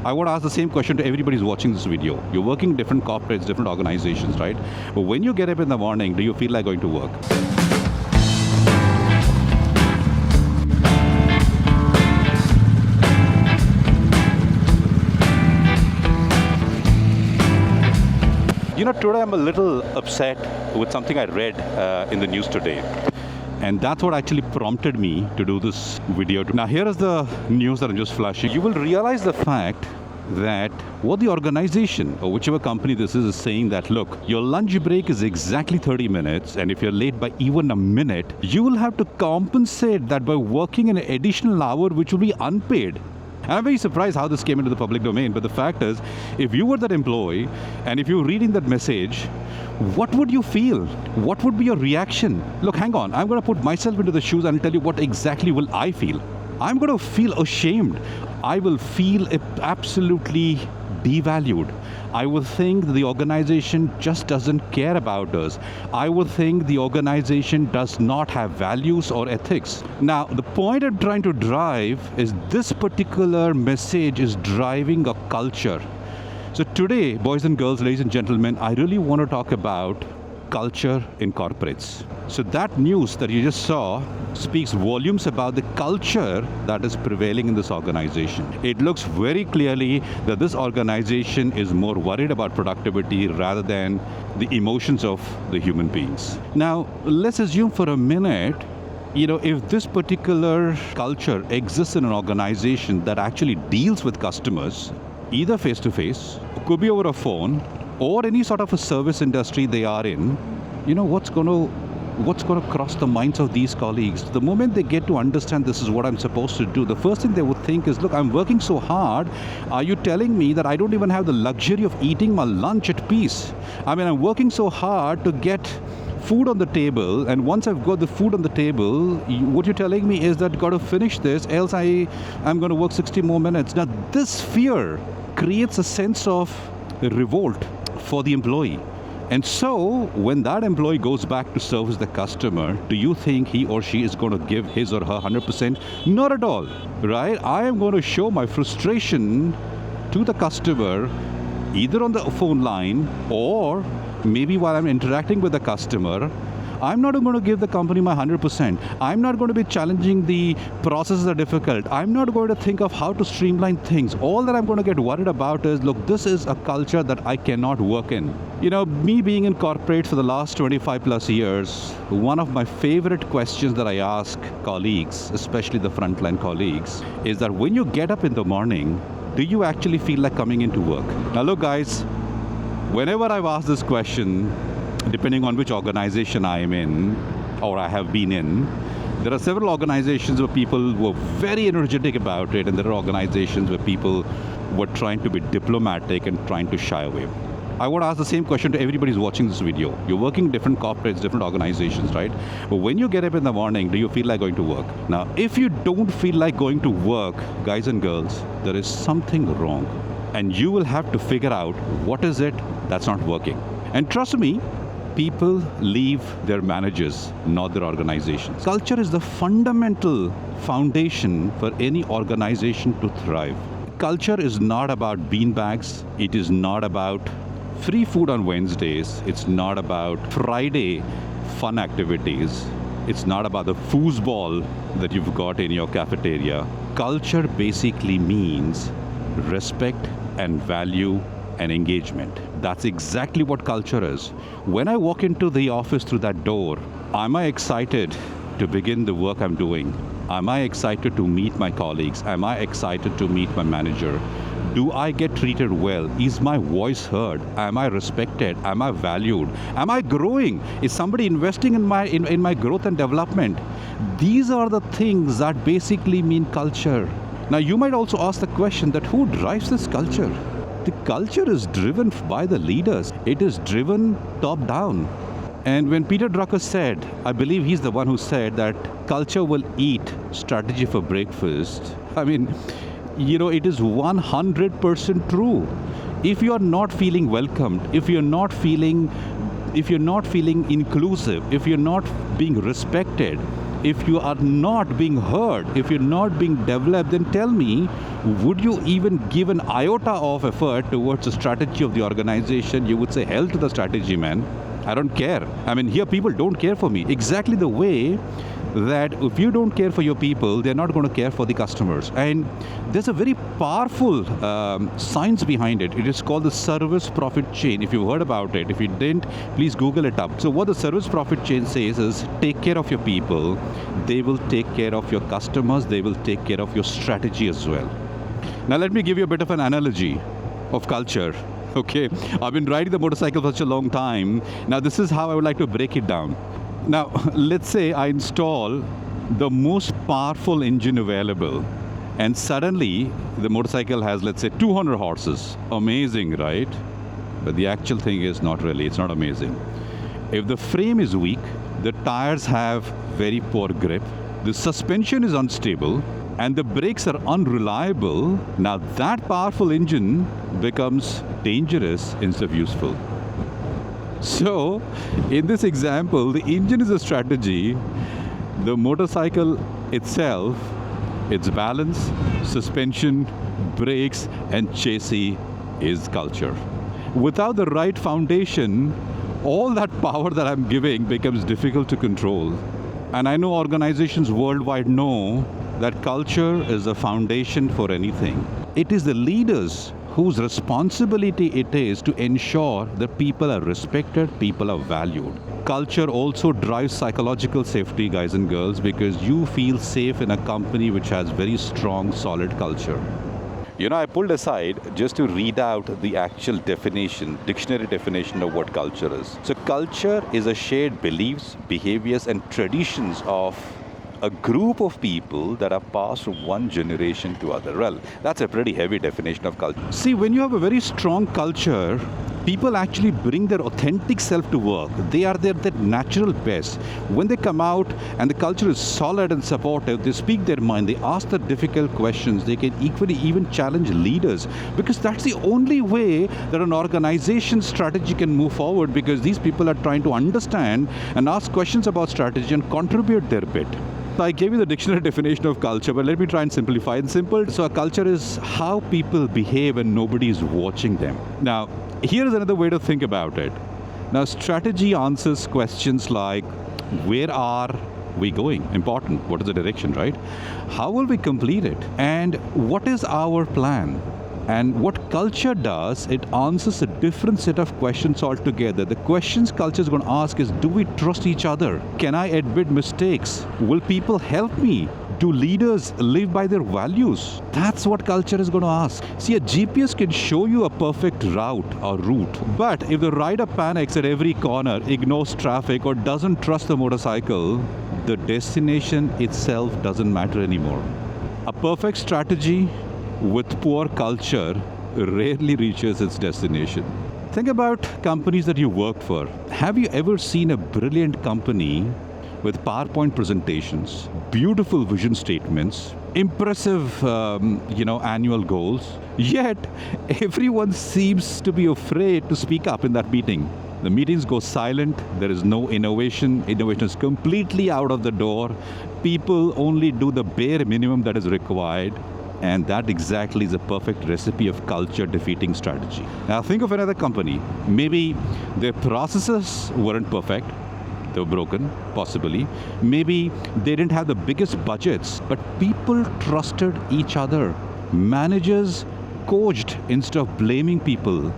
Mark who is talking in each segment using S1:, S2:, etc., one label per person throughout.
S1: I want to ask the same question to everybody who's watching this video. You're working in different corporates, different organizations, right? But when you get up in the morning, do you feel like going to work? Today I'm a little upset with something I read in the news today. And that's what actually prompted me to do this video. Now, here is the news that I'm just flashing. You will realize the fact that what the organization or whichever company this is saying that, look, your lunch break is exactly 30 minutes, and if you're late by even a minute, you will have to compensate that by working an additional hour which will be unpaid. And I'm very surprised how this came into the public domain, but the fact is, if you were that employee, and if you're reading that message, what would you feel? What would be your reaction? Look, hang on, I'm going to put myself into the shoes and tell you what exactly will I feel. I'm going to feel ashamed. I will feel absolutely devalued. I will think the organization just doesn't care about us. I will think the organization does not have values or ethics. Now, the point I'm trying to drive is this particular message is driving a culture. So today, boys and girls, ladies and gentlemen, I really want to talk about culture in corporates. So that news that you just saw speaks volumes about the culture that is prevailing in this organization. It looks very clearly that this organization is more worried about productivity rather than the emotions of the human beings. Now, let's assume for a minute, if this particular culture exists in an organization that actually deals with customers, either face-to-face, could be over a phone, or any sort of a service industry they are in, what's going to cross the minds of these colleagues? The moment they get to understand this is what I'm supposed to do, the first thing they would think is, look, I'm working so hard. Are you telling me that I don't even have the luxury of eating my lunch at peace? I'm working so hard to get food on the table, and once I've got the food on the table, what you're telling me is that got to finish this, else I'm going to work 60 more minutes. Now, this fear creates a sense of revolt for the employee. And so, when that employee goes back to service the customer, do you think he or she is going to give his or her 100%? Not at all, right? I am going to show my frustration to the customer, either on the phone line or maybe while I'm interacting with the customer. I'm not going to give the company my 100%. I'm not going to be challenging the processes that are difficult. I'm not going to think of how to streamline things. All that I'm going to get worried about is, look, this is a culture that I cannot work in. Me being in corporate for the last 25 plus years, one of my favorite questions that I ask colleagues, especially the frontline colleagues, is that when you get up in the morning, do you actually feel like coming into work? Now look guys, whenever I've asked this question, depending on which organization I am in or I have been in, there are several organizations where people were very energetic about it, and there are organizations where people were trying to be diplomatic and trying to shy away. I want to ask the same question to everybody who's watching this video. You're working in different corporates, different organizations, right? But when you get up in the morning, do you feel like going to work? Now, if you don't feel like going to work, guys and girls, there is something wrong. And you will have to figure out what is it that's not working. And trust me, people leave their managers, not their organizations. Culture is the fundamental foundation for any organization to thrive. Culture is not about beanbags. It is not about free food on Wednesdays. It's not about Friday fun activities. It's not about the foosball that you've got in your cafeteria. Culture basically means respect and value and engagement. That's exactly what culture is. When I walk into the office through that door, am I excited to begin the work I'm doing? Am I excited to meet my colleagues? Am I excited to meet my manager? Do I get treated well? Is my voice heard? Am I respected? Am I valued? Am I growing? Is somebody investing in my growth and development? These are the things that basically mean culture. Now you might also ask the question that who drives this culture? The culture is driven by the leaders. It is driven top down. And when Peter Drucker said, I believe he's the one who said that culture will eat strategy for breakfast. It is 100% true. If you are not feeling welcomed, if you're not feeling inclusive, if you're not being respected, if you are not being heard, if you're not being developed, then tell me, would you even give an iota of effort towards the strategy of the organization? You would say, hell to the strategy, man. I don't care. I mean, here people don't care for me. Exactly the way that if you don't care for your people, they're not going to care for the customers. And there's a very powerful science behind it. It is called the service profit chain. If you've heard about it, if you didn't, please Google it up. So what the service profit chain says is, take care of your people, they will take care of your customers, they will take care of your strategy as well. Now let me give you a bit of an analogy of culture. Okay, I've been riding the motorcycle for such a long time. Now this is how I would like to break it down. Now, let's say I install the most powerful engine available, and suddenly the motorcycle has, let's say, 200 horses. Amazing, right? But the actual thing is not really, it's not amazing. If the frame is weak, the tires have very poor grip, the suspension is unstable, and the brakes are unreliable, now that powerful engine becomes dangerous instead of useful. So, in this example, the engine is a strategy, the motorcycle itself, its balance, suspension, brakes, and chassis is culture. Without the right foundation, all that power that I'm giving becomes difficult to control. And I know organizations worldwide know that culture is the foundation for anything. It is the leaders whose responsibility it is to ensure that people are respected, people are valued. Culture also drives psychological safety, guys and girls, because you feel safe in a company which has very strong, solid culture. You know, I pulled aside just to read out the actual definition, dictionary definition of what culture is. So culture is a shared beliefs, behaviors, and traditions of a group of people that are passed from one generation to other. Well, that's a pretty heavy definition of culture. See, when you have a very strong culture, people actually bring their authentic self to work. They are their natural best. When they come out and the culture is solid and supportive, they speak their mind, they ask the difficult questions, they can equally even challenge leaders, because that's the only way that an organization's strategy can move forward, because these people are trying to understand and ask questions about strategy and contribute their bit. I gave you the dictionary definition of culture, but let me try and simplify it. Simple. So a culture is how people behave when nobody is watching them. Now, here is another way to think about it. Now, strategy answers questions like, where are we going? Important. What is the direction, right? How will we complete it? And what is our plan? And what culture does, it answers a different set of questions altogether. The questions culture is going to ask is, do we trust each other? Can I admit mistakes? Will people help me? Do leaders live by their values? That's what culture is going to ask. See, a GPS can show you a perfect route, but if the rider panics at every corner, ignores traffic, or doesn't trust the motorcycle, the destination itself doesn't matter anymore. A perfect strategy with poor culture rarely reaches its destination. Think about companies that you work for. Have you ever seen a brilliant company with PowerPoint presentations, beautiful vision statements, impressive annual goals, yet everyone seems to be afraid to speak up in that meeting? The meetings go silent, there is no innovation is completely out of the door, people only do the bare minimum that is required. And that exactly is a perfect recipe of culture defeating strategy. Now think of another company. Maybe their processes weren't perfect. They were broken, possibly. Maybe they didn't have the biggest budgets, but people trusted each other. Managers coached instead of blaming people.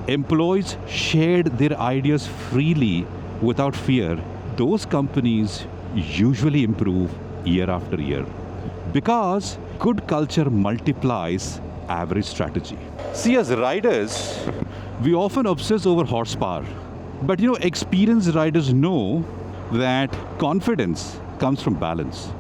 S1: Employees shared their ideas freely without fear. Those companies usually improve year after year, because good culture multiplies average strategy. See, as riders, we often obsess over horsepower. But experienced riders know that confidence comes from balance,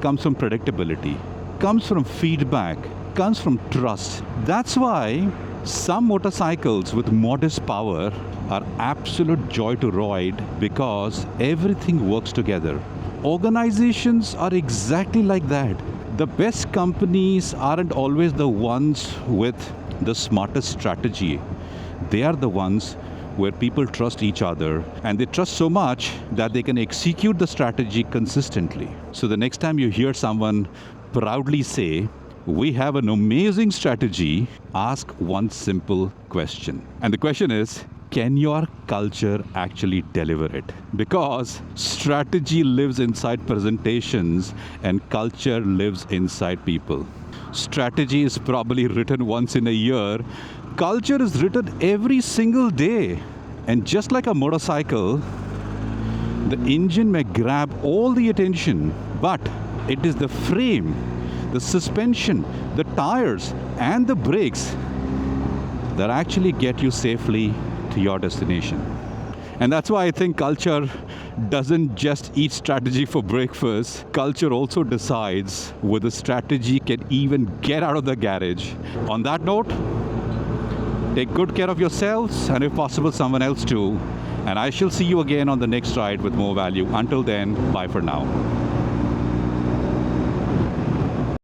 S1: comes from predictability, comes from feedback, comes from trust. That's why some motorcycles with modest power are absolute joy to ride, because everything works together. Organizations are exactly like that. The best companies aren't always the ones with the smartest strategy. They are the ones where people trust each other, and they trust so much that they can execute the strategy consistently. So the next time you hear someone proudly say, "We have an amazing strategy," ask one simple question. And the question is, can your culture actually deliver it? Because strategy lives inside presentations and culture lives inside people. Strategy is probably written once in a year. Culture is written every single day. And just like a motorcycle, the engine may grab all the attention, but it is the frame, the suspension, the tires, and the brakes that actually get you safely to your destination. And that's why I think culture doesn't just eat strategy for breakfast. Culture also decides whether strategy can even get out of the garage. On that note, take good care of yourselves and if possible someone else too. And I shall see you again on the next ride with more value. Until then, bye for now.